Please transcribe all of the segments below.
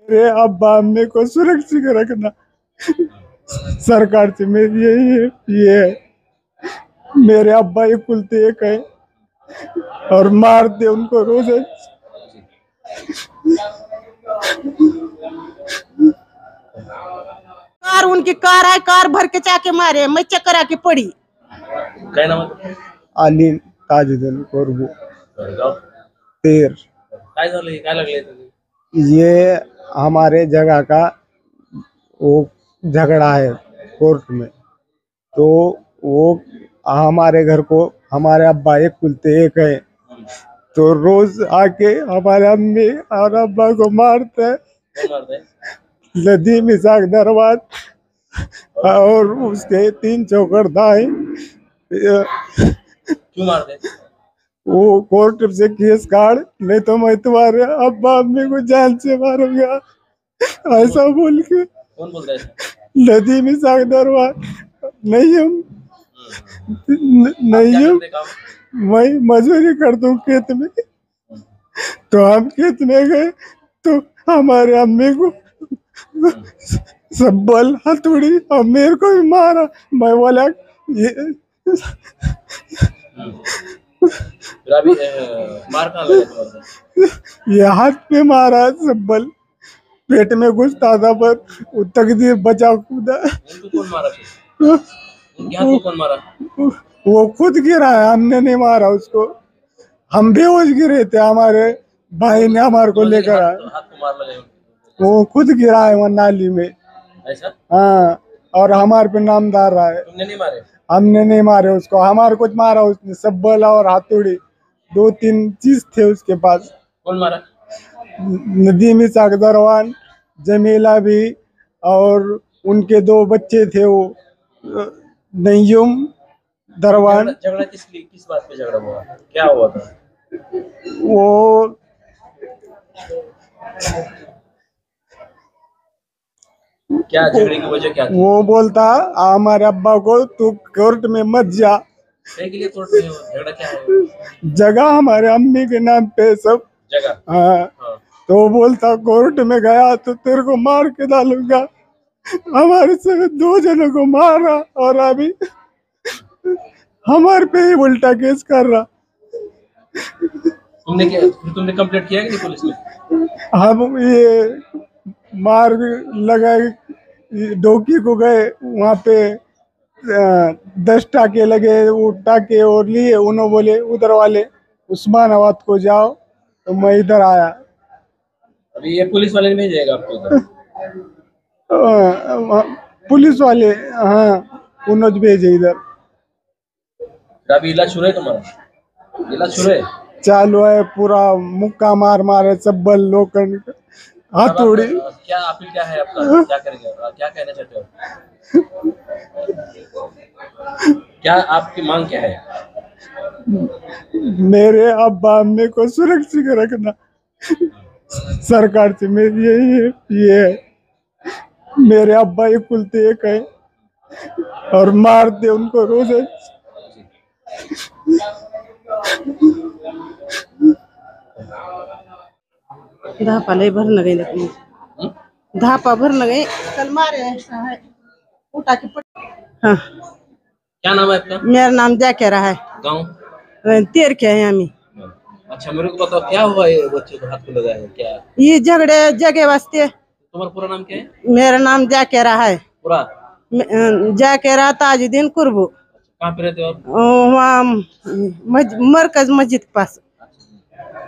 मेरे अब्बा अम्मी को सुरक्षित रखना सरकार से मेरी यही ये है। मेरे अब्बा एक कुलते एक है और मारते उनको रोज। कार उनकी कार है, कार भर के चाके मारे, मैं चक्कर आके पड़ी। काय नाव आहे? अली ताजुद्दीन कोरबू गाव तेर। काय झालं? काय लागले? ये हमारे जगह का वो झगड़ा है कोर्ट में, तो वो हमारे घर को हमारे अब्बा एक कुलते एक है, तो रोज आके हमारे अम्मी और अब्बा को मारते हैं। कौन मारता है? नदी मिसाक दरबार और उसके 3 चौकड़दाई। क्यों मारते हैं? वो कोर्ट से केस काट, नहीं तो मैं तुम्हारे अब्बा अम्मी को जान से मारूंगा, ऐसा बोल के। कौन बोलता है? नदी मिसाक दरबार नहीं हम नहीं क्या हम करते काम? मैं मजदूरी करता हूँ खेत में। तो हम खेत में गए तो हमारे अम्मी को सब बल हथौड़ी और मेरे को भी मारा। मैं बोला ये फिर अभी मार कहाँ लगा तुम्हारे? ये हाथ पे मारा सब बल, पेट में घुसता था पर वो तकदीर बचा खुदा। उनको कौन मारा फिर? उनके हाथ को कौन मारा? वो खुद गिरा है, हमने नहीं मारा उसको। हम बेहोश गिरे थे, हमारे भाई ने हमारे को लेकर आया। हाथ को मार लगा वो खुद गिरा है वहाँ नाली में। ऐसा? हाँ, और हमारे पे नामदार रहा है। तुमने नहीं मारे? हमने नहीं मारे उसको, हमारे कुछ मारा उसने, सब्बल और हाथौड़ी 2-3 चीज थे उसके पास। कौन मारा? नदी में दरवान, जमीला भी, और उनके 2 बच्चे थे वो नय्युम दरवान। झगड़ा किस बात पे झगड़ा हुआ? क्या हुआ था? वो क्या झगड़े की वजह क्या थी? वो बोलता हमारे अब्बा को तू कोर्ट में मत जा, के लिए कोर्ट में झगड़ा क्या है? जगह हमारे अम्मी के नाम पे सब जगह? हाँ। हाँ। तो वो बोलता कोर्ट में गया तो तेरे को मार के डालूंगा। हमारे से 2 जनों को मारा और अभी हमारे पे ही उल्टा केस कर रहा। तुमने कंप्लेंट किया कि नहीं पुलिस में? हम ये मार लगाए, डोकी को गए वहाँ पे 10 टाके लगे, वो टाके और लिए। उन्होंने बोले उधर वाले उस्मानाबाद को जाओ, तो मैं इधर आया। अभी ये पुलिस वाले नहीं भेजेगा आपको उधर? पुलिस वाले हाँ उन्होंने भेजे इधर। अभी इलाज शुरू है तुम्हारा? इलाज शुरू है? चालू है, पूरा मुक्का मार मारे सब बल लोग हाथौड़ी। क्या अपील क्या है आपका? क्या करेंगे? क्या कहना चाहते हो? क्या आपकी मांग क्या है? मेरे अब्बा अम्मी को सुरक्षित रखना सरकार से मेरी यही ये है। मेरे अब्बा एक कुलते एक है और मारते उनको रोज। धापा ले भरन गई, लेकिन धापा भरन गई कल मारे है उठा के हाँ। क्या नाम है आपका? मेरा नाम जाकेरा है। गाँव तेर के है हमी। अच्छा, मेरे को बताओ क्या हुआ ये बच्चे को हाथ को लगा है? क्या ये झगड़े जगह वास्ते। तुम्हारा पूरा नाम क्या है? मेरा नाम जाकेरा है। पूरा जाकेरा ताजुद्दीन कुर्बू। कहाँ पे रहते हो आप? वहाँ मरकज मस्जिद के पास।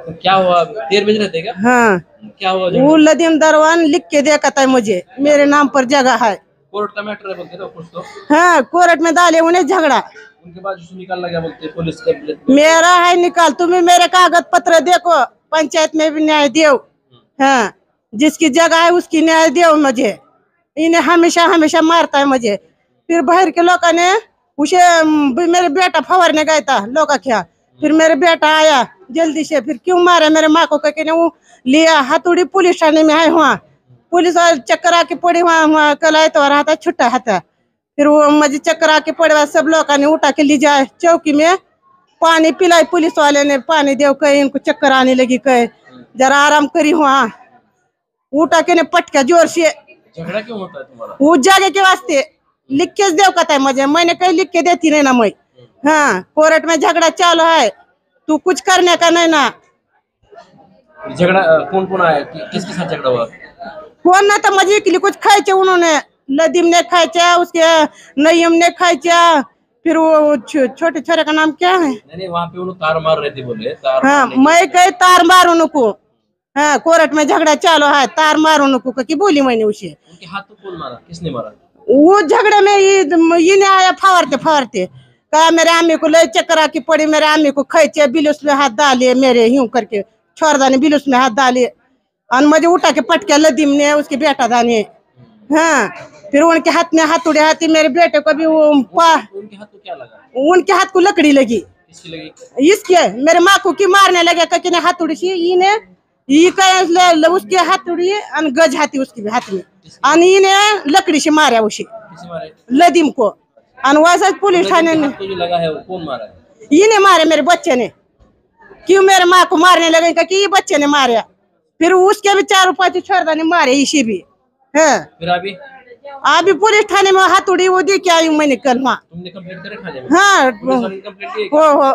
तो क्या हुआ? 13 बजे रहते क्या? हाँ। क्या हुआ? वो लदीम दरवान लिख के देखा था मुझे, मेरे नाम पर जगह है। कोर्ट का मैटर है बोलते ना कुछ तो? हाँ, कोर्ट में डाले उन्हें झगड़ा। उनके बाद निकाल लगा बोलते पुलिस का। मेरा है निकाल, तुम्हें मेरे कागज पत्र देखो, पंचायत में भी न्याय दो। हाँ, जिसकी जगह है उसकी न्याय दो मुझे। इन्हें हमेशा हमेशा मारता है मुझे। फिर बाहर के लोगों ने उसे मेरे बेटा फवरने गया था लोग क्या, फिर मेरे बेटा आया जल्दी से, फिर क्यों मारे मेरे माँ को कहने वो लिया हथौड़ी पुलिस थाने में आए। वहाँ पुलिस वाले चक्कर आके पड़ी, वहाँ कल आए तो रहा था छुट्टा था। फिर वो मुझे चक्कर आके पड़े, सब लोग ने उठा के ले जाए चौकी में, पानी पिलाई पुलिस वाले ने, पानी दे कहे इनको चक्कर आने लगी, कहे जरा आराम करी। वहाँ उठा के ने पटका जोर से। झगड़ा क्यों होता है तुम्हारा? वो जागे के वास्ते लिख के देव कहता है मुझे, मैंने कहीं लिख के देती नहीं ना मैं। हाँ, कोर्ट में झगड़ा चालू है, तू कुछ करने का नहीं ना। झगड़ा कौन कौन आया? किसके साथ झगड़ा हुआ? कौन ना तो मजे के लिए कुछ खाए उन्होंने, लदीम ने खाए, उसके नईम ने खाए, फिर वो छोटे छोरे का नाम क्या है? नहीं, वहाँ पे उन्होंने तार मार रहे थे, बोले तार हाँ, मारने की। मैं कही तार मारू उनको। हाँ, कोर्ट में झगड़ा चालू है, तार मारू उनको की बोली मैंने उसे। उनके हाथ तो कौन मारा? किसने मारा? वो झगड़े में ये ने आया फवारते फवारते, कहा मेरे आमी को ले चक्कर आके पड़ी, मेरे आमी को खैचे, बिलुस में हाथ डाले मेरे, यूं करके छोरदा ने बिलुस में हाथ डाले और मुझे उठा के पटके लदीम ने, उसके बेटा दाने। हाँ, फिर उनके हाथ में हाथुड़े हाथी, मेरे बेटे को भी वो उनके हाथ को क्या लगा? उनके हाथ को लकड़ी लगी। किसकी लगी? इसके मेरे माँ को की मारने लगे, कहीं ने हाथुड़ी सी इने ये उसके हाथुड़ी और गज हाथी उसके भी हाथ में, और इने लकड़ी से मारा उसे, किसी मारे? लदीम को। और वैसे पुलिस थाने ने हाथ को जो लगा है वो कौन मारा है? इने मारे, मेरे बच्चे ने। क्यों मेरे माँ को मारने लगे कि ये बच्चे ने मारा। फिर उसके भी 4-5 छोरदा ने मारे इसी भी। है फिर अभी पुलिस थाने में हाथुड़ी वो दे के आई हूँ मैंने कल वहाँ। तुमने कंप्लेंट करे थाने में? हाँ, पुलिस वाले ने कंप्लेंट की? हो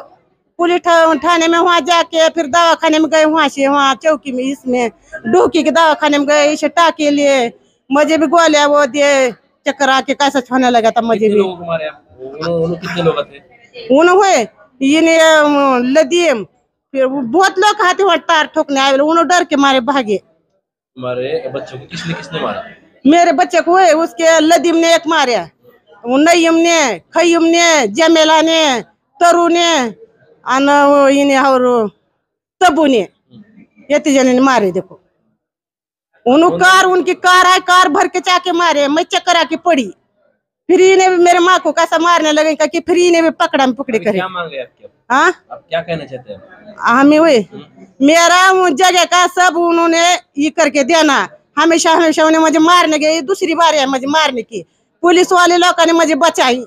पुलिस थाने में वहाँ जाके फिर दवाखाने में गए, वहाँ से वहाँ चौकी में इसमें डोकी के दवाखाने में गए, इसे टाके लिए, मुझे भी गोलियां वो दिए, चक्कर आके कैसा छाने लगा था मुझे कितने भी। लोगों को मारे आप? उन्होंने कितने लोग थे? उन्होंने ये लदीम, फिर बहुत लोग हाथी वहाँ तार ठोकने आए, उन्होंने डर के मारे भागे। तुम्हारे बच्चों को किसने मारा? मेरे बच्चे को है उसके लदीम ने एक मारे, वो नईम ने, खय्यूम ने, जमेला ने, तरु ने और तबू ने, ये 3 जने ने मारे। देखो उनकी कार है, कार भर के चाके मारे, मैं चक्कर आके पड़ी। फिर इन्हें भी मेरे माँ को कैसा मारने लगे कि फिर इन्हें भी पकड़ा में पकड़े करे। क्या मांगे आपके? हाँ, आप क्या कहना चाहते हैं? हमें हुए मेरा वो जगह का सब उन्होंने ये करके देना। हमेशा हमेशा उन्हें मुझे मारने गए, दूसरी बार है मुझे मारने की, पुलिस वाले लोगों ने मुझे बचाई।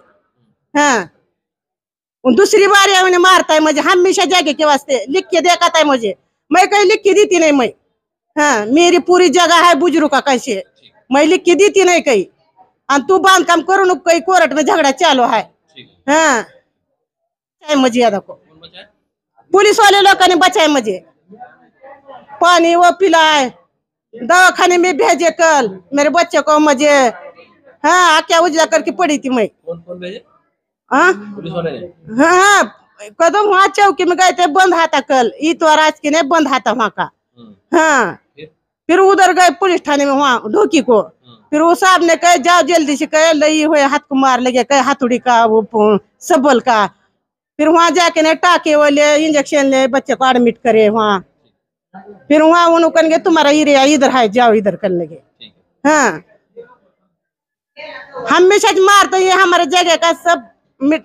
हाँ, दूसरी बार है उन्हें मारता है मुझे, हमेशा जगह के वास्ते लिख के देखा था मुझे, मैं कहीं लिख के देती नहीं मैं। हाँ, मेरी पूरी जगह है बुजुर्ग का, कैसे मैं लिख के देती नहीं कहीं। और तू बांध काम करो, कहीं कोर्ट में झगड़ा चालू है। हाँ, मुझे याद को पुलिस वाले लोगों ने बचाए मुझे, पानी वो पिलाए, दवाखाने में भेजे कल मेरे बच्चे को मुझे। हाँ, क्या उजला करके पड़ी थी मैं। कौन भेजे? हाँ पुलिस वाले ने? हाँ, कदम वहाँ चौकी में गए थे, बंद हाथा कल इतवार आज के नहीं बंद हाथा वहाँ का। हाँ, फिर उधर गए पुलिस थाने में वहाँ ढोकी को, फिर वो साहब ने कहे जाओ जल्दी से, कहे लई हुए हाथ को मार लगे, कहे हाथुड़ी का वो सबल का। फिर वहाँ जाके ने टाके वो ले, इंजेक्शन ले, बच्चे को एडमिट करे वहाँ। फिर वहाँ उन्होंने कहेंगे तुम्हारा एरिया इधर है, जाओ इधर कर लगे। हाँ, हमेशा मारते ये हमारे जगह का सब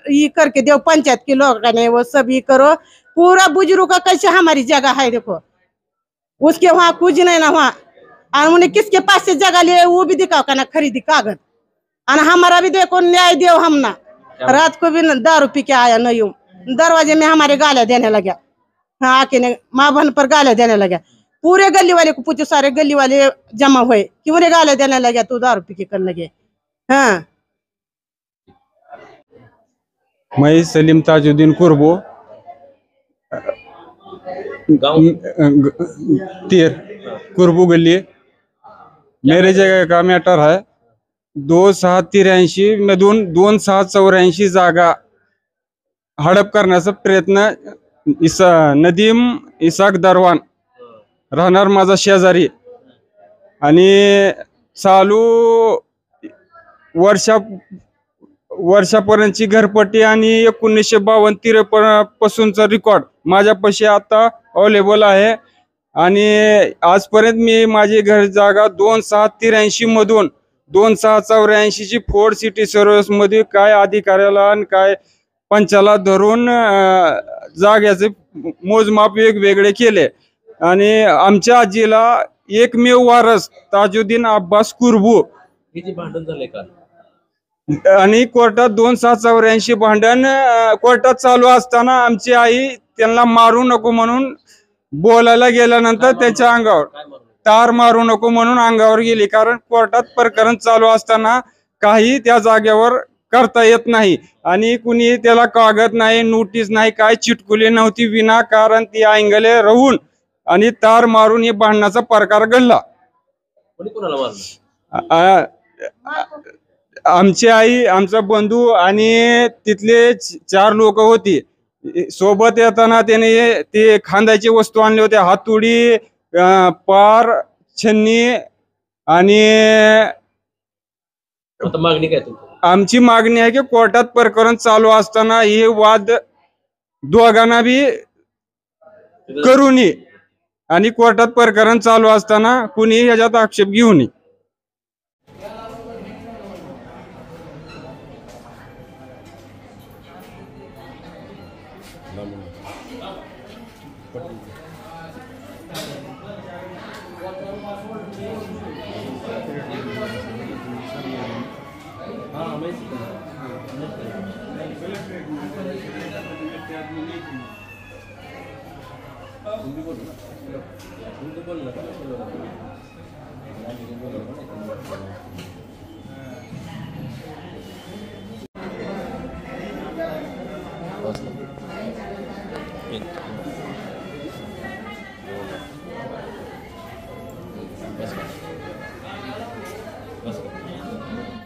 ये करके दो, पंचायत के लोग ने वो सब ये करो, पूरा बुजुर्ग का कैसे हमारी जगह है। देखो उसके वहाँ कुछ नहीं ना वहाँ, और उन्हें किसके पास से जगह लिए वो भी दिखाओ का ना, खरीदी कागज। और हमारा भी देखो न्याय दो हम ना। रात को भी दारू पी के आया नहीं, दरवाजे में हमारे गाले देने लगे। हाँ, आके ने माँ बहन पर गाले देने लगे। पूरे गली वाले को पूछो, सारे गली वाले जमा हुए कि मुझे गाले देने लगे, तू दारू पी के कर लगे। हाँ, मैं सलीम ताजुद्दीन कुर्बो, तीर कुर्बू गली, मेरे जगह का मॅटर है। 2683 मधून 2784 जागा हडप करण्याचा प्रयत्न नदीम इसाक दरवान, राहणार माझा शेजारी, आणि चालू वर्षापर्यंतची घरपट्टी आणि 1952-53 पासूनचा रेकॉर्ड माझ्यापाशी आता अवेलेबल आहे। आणि आजपर्यंत मी माझी घर जागा 2683 मधून 2684 ची फोर्ड सिटी सर्व्हिस मध्ये काय अधिकाऱ्याला आणि काय पंचाला धरून जागेचे मोजमाप वेगवेगळे केले। आणि आमच्या आजीला एकमेव वारस ताजुद्दीन अब्बास कुर्बू किती भांडण झाले काल? आणि कोर्टात 2784 भांडण कोर्टात चालू असताना आमची आई त्यांना मारू नको म्हणून बोलायला गेल्यानंतर त्याच्या अंगावर तार मारू नको म्हणून अंगावर गेली, कारण कोर्टात प्रकरण चालू असताना काही त्या जागेवर करता येत नाही आणि कुणी त्याला कागद नाही, नोटीस नाही, काय चिटकुली नव्हती, विनाकारण ती ऐंगले राहून आणि तार मारून हे भांडणाचा प्रकार घडला. कोणी कोणाला मारलं? आमची आई, आमचा बंधू आणि तिथले 4 लोक होती. सोबत येताना त्याने ते खांद्याची वस्तू आणली होती, हातोडी, पार, छन्नी आणि आता मागणी काय तुमची? आमची मागणी आहे की कोर्टात प्रकरण चालू असताना हे वाद दोघांना बी करू नये आणि कोर्टात प्रकरण चालू असताना कुणी ह्याच्यात आक्षेप घेऊ नये. ठीक.